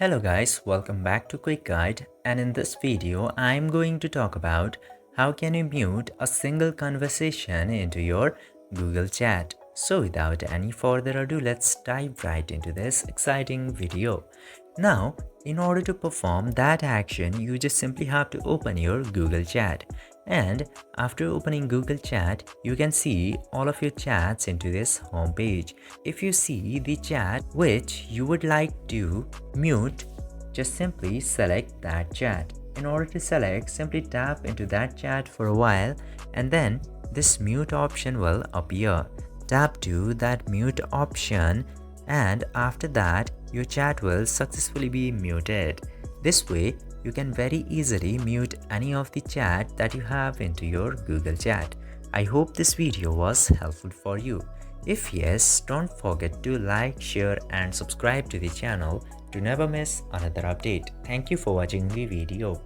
Hello guys, welcome back to Quick Guide, and in this video I'm going to talk about how can you mute a single conversation into your Google Chat. So without any further ado, let's dive right into this exciting video. Now, in order to perform that action, you just simply have to open your Google Chat. And after opening Google Chat, you can see all of your chats into this home page. If you see the chat which you would like to mute, just simply select that chat. In order to select, simply tap into that chat for a while and then this mute option will appear. Tap to that mute option and after that your chat will successfully be muted. This way you can very easily mute any of the chat that you have into your Google Chat. I hope this video was helpful for you. If yes, don't forget to like, share and subscribe to the channel to never miss another update. Thank you for watching the video.